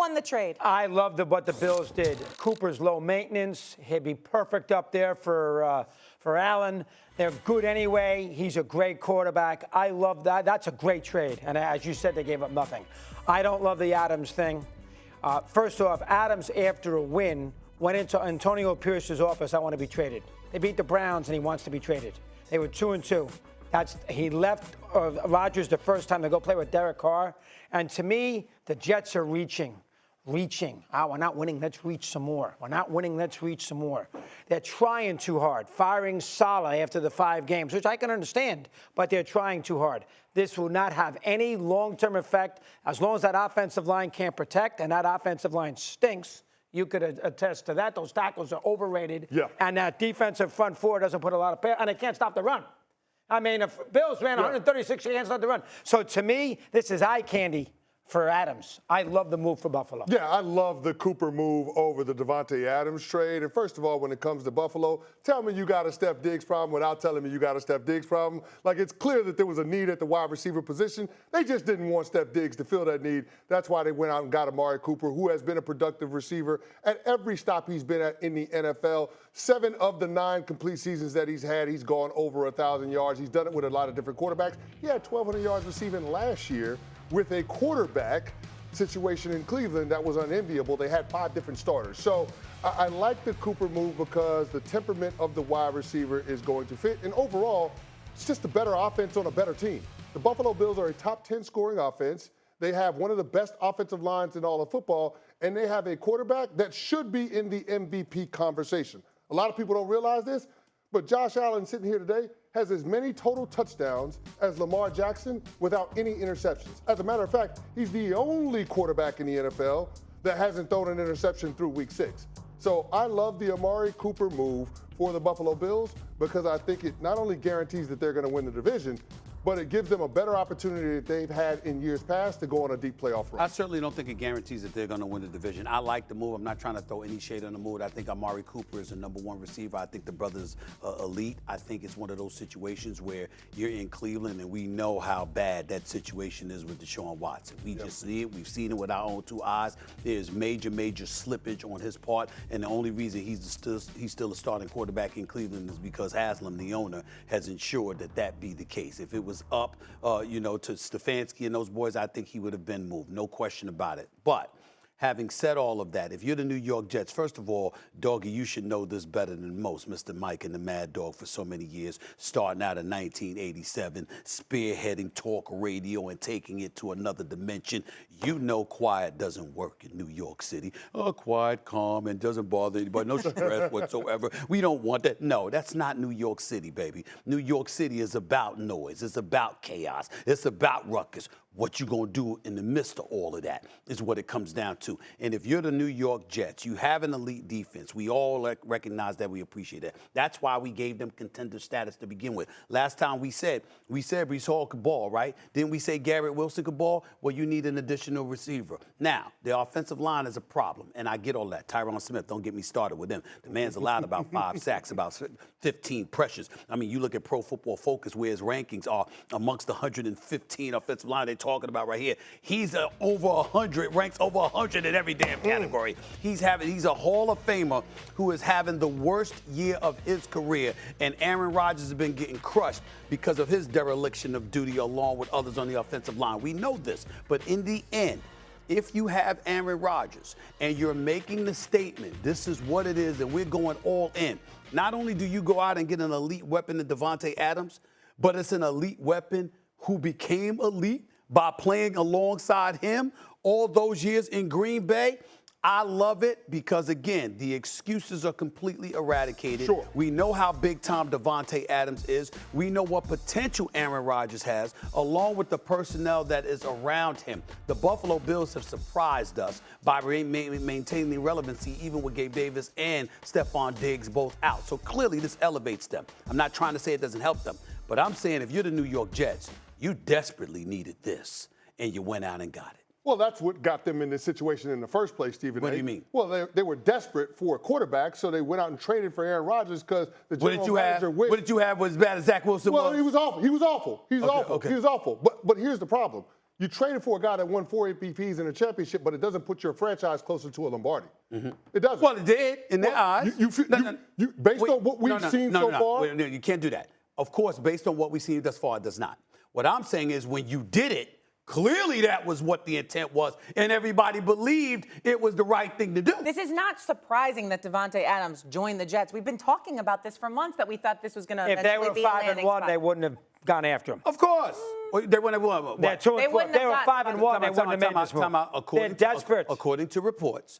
won the trade? I loved what the Bills did. Cooper's low maintenance. He'd be perfect up there for Allen. They're good anyway. He's a great quarterback. I love that. That's a great trade. And as you said, they gave up nothing. I don't love the Adams thing. First off, Adams, after a win, went into Antonio Pierce's office. I want to be traded. They beat the Browns, and he wants to be traded. They were 2-2. He left Rodgers the first time to go play with Derek Carr. And to me, the Jets are reaching. We're not winning, let's reach some more. We're not winning, let's reach some more. They're trying too hard, firing Saleh after the 5 games, which I can understand, but they're trying too hard. This will not have any long-term effect as long as that offensive line can't protect, and that offensive line stinks. You could attest to that. Those tackles are overrated. Yeah. And that defensive front four doesn't put a lot of and they can't stop the run. I mean, if Bills ran 136, they can't stop the run. So to me, this is eye candy for Adams. I love the move for Buffalo. Yeah, I love the Cooper move over the Davante Adams trade. And first of all, when it comes to Buffalo, tell me you got a Steph Diggs problem without telling me you got a Steph Diggs problem. Like, it's clear that there was a need at the wide receiver position. They just didn't want Steph Diggs to fill that need. That's why they went out and got Amari Cooper, who has been a productive receiver at every stop he's been at in the NFL. 7 of the 9 complete seasons that he's had, he's gone over 1,000 yards. He's done it with a lot of different quarterbacks. He had 1,200 yards receiving last year with a quarterback situation in Cleveland that was unenviable. They had 5 different starters. So I like the Cooper move because the temperament of the wide receiver is going to fit. And overall, it's just a better offense on a better team. The Buffalo Bills are a top 10 scoring offense. They have one of the best offensive lines in all of football, and they have a quarterback that should be in the MVP conversation. A lot of people don't realize this, but Josh Allen sitting here today has as many total touchdowns as Lamar Jackson without any interceptions. As a matter of fact, he's the only quarterback in the NFL that hasn't thrown an interception through week 6. So I love the Amari Cooper move for the Buffalo Bills because I think it not only guarantees that they're going to win the division, but it gives them a better opportunity that they've had in years past to go on a deep playoff run. I certainly don't think it guarantees that they're going to win the division. I like the move. I'm not trying to throw any shade on the move. I think Amari Cooper is the #1 receiver. I think the brother's elite. I think it's one of those situations where you're in Cleveland and we know how bad that situation is with Deshaun Watson. We just see it. We've seen it with our own 2 eyes. There's major slippage on his part, and the only reason he's still a starting quarterback in Cleveland is because Haslam, the owner, has ensured that be the case. If it was up, to Stefanski and those boys, I think he would have been moved. No question about it. But having said all of that, if you're the New York Jets, first of all, Doggy, you should know this better than most, Mr. Mike and the Mad Dog for so many years, starting out in 1987, spearheading talk radio and taking it to another dimension. You know quiet doesn't work in New York City. Oh, quiet, calm, and doesn't bother anybody, no stress whatsoever. We don't want that. No, that's not New York City, baby. New York City is about noise. It's about chaos. It's about ruckus. What you gonna do in the midst of all of that is what it comes down to. And if you're the New York Jets, you have an elite defense. We all recognize that. We appreciate that. That's why we gave them contender status to begin with. Last time we said Breece Hall could ball, right? Didn't we say Garrett Wilson could ball? Well, you need an additional receiver. Now, the offensive line is a problem, and I get all that. Tyron Smith, don't get me started with him. The man's allowed about 5 sacks, about 15 pressures. I mean, you look at Pro Football Focus, where his rankings are amongst the 115 offensive line they're talking about right here. He's over 100, ranks over 100 in every damn category. He's a Hall of Famer who is having the worst year of his career, and Aaron Rodgers has been getting crushed because of his dereliction of duty along with others on the offensive line. We know this, but in the end, if you have Aaron Rodgers and you're making the statement, this is what it is, and we're going all in, not only do you go out and get an elite weapon in Davante Adams, but it's an elite weapon who became elite by playing alongside him all those years in Green Bay. I love it because, again, the excuses are completely eradicated. Sure. We know how big-time Davante Adams is. We know what potential Aaron Rodgers has, along with the personnel that is around him. The Buffalo Bills have surprised us by maintaining relevancy, even with Gabe Davis and Stephon Diggs both out. So clearly this elevates them. I'm not trying to say it doesn't help them, but I'm saying if you're the New York Jets, you desperately needed this, and you went out and got it. Well, that's what got them in this situation in the first place, Stephen A. What do you mean? Well, they were desperate for a quarterback, so they went out and traded for Aaron Rodgers because the general manager wished. What did you have was as bad as Zach Wilson was? Well, he was awful. He was awful. He was awful. Okay. He was awful. But here's the problem. You traded for a guy that won 4 MVPs in a championship, but it doesn't put your franchise closer to a Lombardi. It doesn't. Well, it did in their eyes. Based on what we've seen so far? No, you can't do that. Of course, based on what we've seen thus far, it does not. What I'm saying is when you did it, clearly that was what the intent was, and everybody believed it was the right thing to do. This is not surprising that Davante Adams joined the Jets. We've been talking about this for months, that we thought this was going to If they were 5-1, they wouldn't have gone after him. Of course. They wouldn't have won. They're 2 and 4. wouldn't They have were gotten- 5-1. They wouldn't have made this move. They're desperate. According to reports,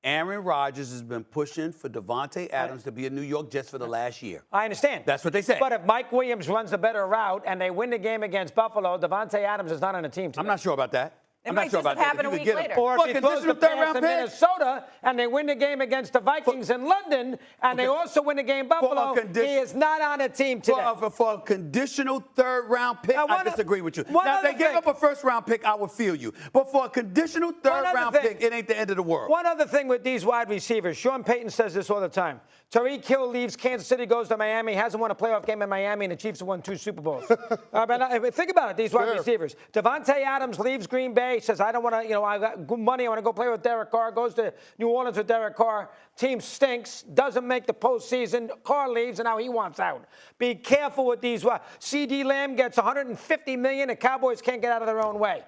Aaron Rodgers has been pushing for Davante Adams to be a New York Jets for the last year. I understand. That's what they said. But if Mike Williams runs the better route and they win the game against Buffalo, Davante Adams is not on the team today. I'm not sure about that. It I'm might not sure just about that. happen If a you could week get him. later. Or if he throws the pass in Minnesota and they win the game against the Vikings in London and they also win the game in Buffalo, he is not on the team today. For a conditional third-round pick, I disagree with you. Now, if they gave up a first-round pick, I would feel you. But for a conditional third-round pick, it ain't the end of the world. One other thing with these wide receivers, Sean Payton says this all the time. Tyreek Hill leaves Kansas City, goes to Miami, hasn't won a playoff game in Miami, and the Chiefs have won 2 Super Bowls. But think about it, these wide receivers. Davante Adams leaves Green Bay, says, I don't want to, I got good money, I want to go play with Derek Carr, goes to New Orleans with Derek Carr. Team stinks, doesn't make the postseason. Carr leaves, and now he wants out. Be careful with these. C.D. Lamb gets $150 million. The Cowboys can't get out of their own way.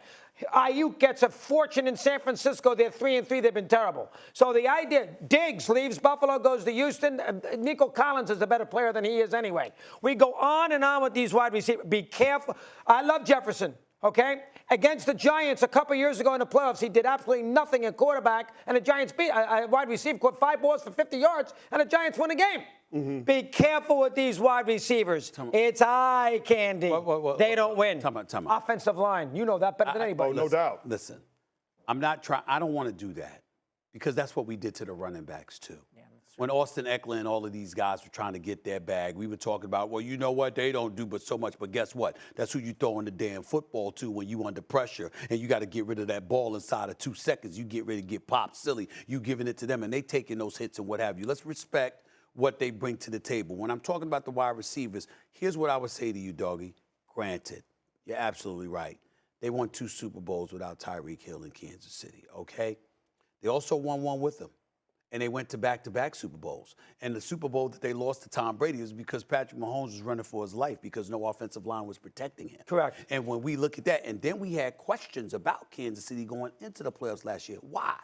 Ayuk gets a fortune in San Francisco. They're 3-3. They've been terrible. So the idea, Diggs leaves Buffalo, goes to Houston. Nico Collins is a better player than he is anyway. We go on and on with these wide receivers. Be careful. I love Jefferson. Okay? Against the Giants a couple years ago in the playoffs, he did absolutely nothing at quarterback, and the Giants beat a wide receiver, caught 5 balls for 50 yards, and the Giants won the game. Be careful with these wide receivers. It's eye candy. They don't win. Offensive line, you know that better than anybody. Oh, no doubt. Listen, I don't want to do that because that's what we did to the running backs too. When Austin Eckler and all of these guys were trying to get their bag, we were talking about, well, you know what? They don't do but so much. But guess what? That's who you throwing the damn football to when you under pressure and you got to get rid of that ball inside of 2 seconds. You get ready to get popped silly. You giving it to them and they taking those hits and what have you. Let's respect what they bring to the table. When I'm talking about the wide receivers, here's what I would say to you, Doggy. Granted, you're absolutely right. They won 2 Super Bowls without Tyreek Hill in Kansas City, okay? They also won 1 with him. And they went to back-to-back Super Bowls. And the Super Bowl that they lost to Tom Brady was because Patrick Mahomes was running for his life because no offensive line was protecting him. Correct. And when we look at that, and then we had questions about Kansas City going into the playoffs last year. Why?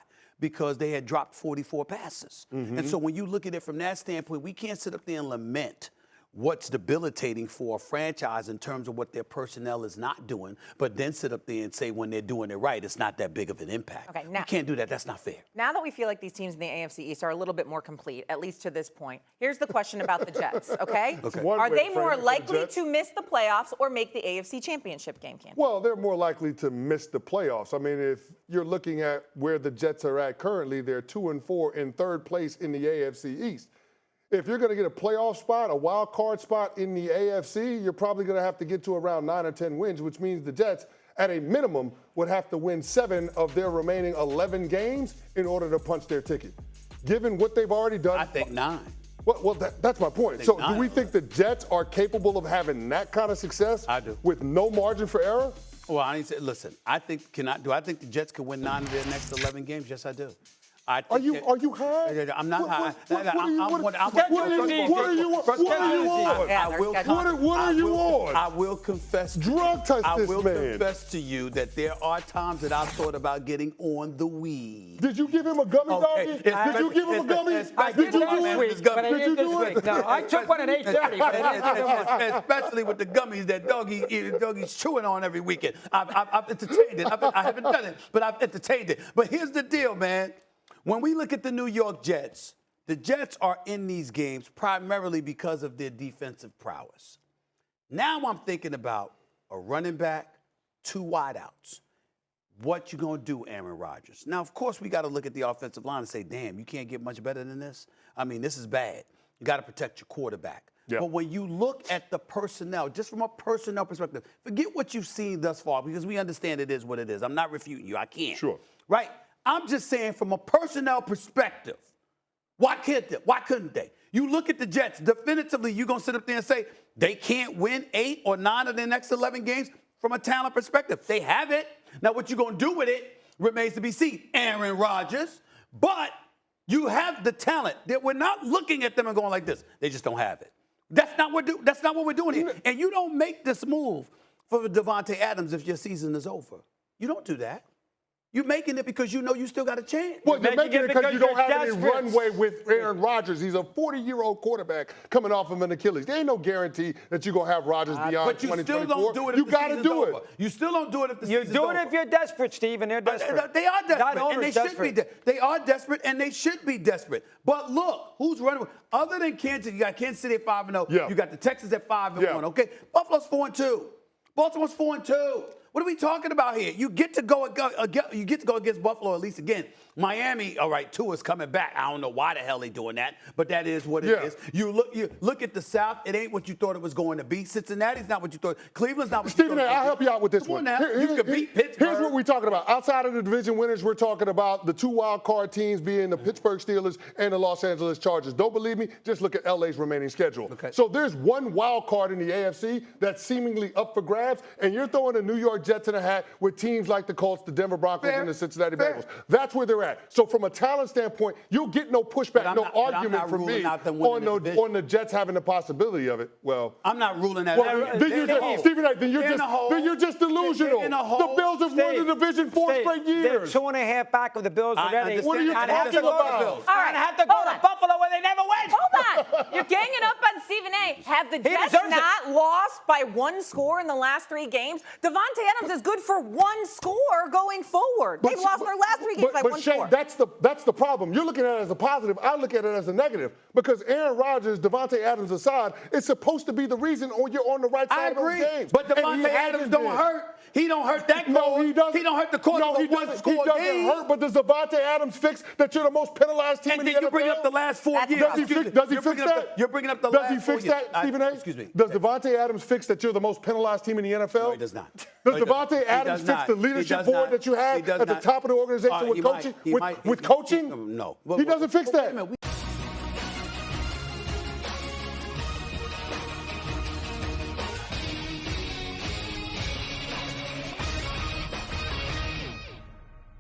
Because they had dropped 44 passes. And so when you look at it from that standpoint, we can't sit up there and lament what's debilitating for a franchise in terms of what their personnel is not doing, but then sit up there and say when they're doing it right, it's not that big of an impact. Okay, now, you can't do that. That's not fair. Now that we feel like these teams in the AFC East are a little bit more complete, at least to this point, here's the question about the Jets, okay? Are they more likely to miss the playoffs or make the AFC Championship game, Canty? Well, they're more likely to miss the playoffs. I mean, if you're looking at where the Jets are at currently, they're 2-4 in 3rd place in the AFC East. If you're going to get a playoff spot, a wild card spot in the AFC, you're probably going to have to get to around 9 or 10 wins, which means the Jets, at a minimum, would have to win 7 of their remaining 11 games in order to punch their ticket. Given what they've already done. I think 9. Well, that's my point. So do we think the Jets are capable of having that kind of success? I do. With no margin for error? Well, I need to listen. Do I think the Jets can win 9 of their next 11 games? Yes, I do. Are you high? I'm not high. What are you on? I will confess. Drug test I this will man. confess to you that there are times that I've thought about getting on the weed. Did you give him a gummy, doggy? Did you give him a gummy? I did last week, but I didn't this week. No, I took one at 8:30, but I didn't take one. Especially with the gummies that Dougie's chewing on every weekend. I've entertained it. I haven't done it, but I've entertained it. But here's the deal, man. When we look at the New York Jets, the Jets are in these games primarily because of their defensive prowess. Now I'm thinking about a running back, 2 wideouts. What you gonna do, Aaron Rodgers? Now, of course, we got to look at the offensive line and say, damn, you can't get much better than this. I mean, this is bad. You got to protect your quarterback. Yep. But when you look at the personnel, just from a personnel perspective, forget what you've seen thus far because we understand it is what it is. I'm not refuting you. I can't. Sure. Right? I'm just saying from a personnel perspective, why couldn't they? You look at the Jets, definitively, you're going to sit up there and say they can't win 8 or 9 of their next 11 games from a talent perspective. They have it. Now, what you're going to do with it remains to be seen. Aaron Rodgers, but you have the talent that we're not looking at them and going like this. They just don't have it. That's not what we're doing here. And you don't make this move for Davante Adams if your season is over. You don't do that. You're making it because you know you still got a chance. Well, you're making it because you don't have any runway with Aaron Rodgers. He's a 40-year-old quarterback coming off of an Achilles. There ain't no guarantee that you're going to have Rodgers beyond 2024. But you still don't do it if the season's over. You still don't do it if the season's over. You do it if you're desperate, Steve, and they're desperate. They are desperate, and they should be. They are desperate, and they should be desperate. But look, who's running? Other than Kansas, you got Kansas City at 5-0. Yeah. You got the Texans at 5-1. Okay, Buffalo's 4-2. Baltimore's 4-2. What are we talking about here? You get to go against Buffalo at least again. Miami, all right, Tua's coming back. I don't know why the hell they doing that, but that is what it is. You look at the South. It ain't what you thought it was going to be. Cincinnati's not what you thought. Cleveland's not what you thought. Stephen A., I'll help you out with this one. Come on now. You can beat Pittsburgh. Here's what we're talking about. Outside of the division winners, we're talking about the two wild card teams being the Pittsburgh Steelers and the Los Angeles Chargers. Don't believe me? Just look at LA's remaining schedule. Okay. So there's one wild card in the AFC that's seemingly up for grabs, and you're throwing the New York Jets in a hat with teams like the Colts, the Denver Broncos, and the Cincinnati Bengals. That's where they're at. So from a talent standpoint, you'll get no pushback, no argument from me on the Jets having the possibility of it. Well, I'm not ruling that out. Stephen A., then you're just delusional. The Bills have won the division 4 straight years. They're 2.5 back of the Bills already. What are you talking about? All right, have to go to Buffalo where they never win. Hold on. You're ganging up on Stephen A. Have the Jets not lost by one score in the last 3 games? Davante Adams is good for 1 score going forward. They've lost their last 3 games by 1 score. That's the problem. You're looking at it as a positive. I look at it as a negative because Aaron Rodgers, Davante Adams aside, is supposed to be the reason you're on the right side of those games. But Davante Adams don't hurt. He don't hurt that. No, he doesn't. He don't hurt the court of a 1-score game. He doesn't hurt, but does Davante Adams fix that you're the most penalized team in the NFL? And you bring up the last 4 years. Does he fix that? You're bringing up the last 4 years. Does he fix that, Stephen A.? Excuse me. Does Davante Adams fix that you're the most penalized team in the NFL? No, he does not. Does Davante Adams fix the leadership board that you have at the top of the organization with coaching? He might. With coaching? No. He doesn't fix that.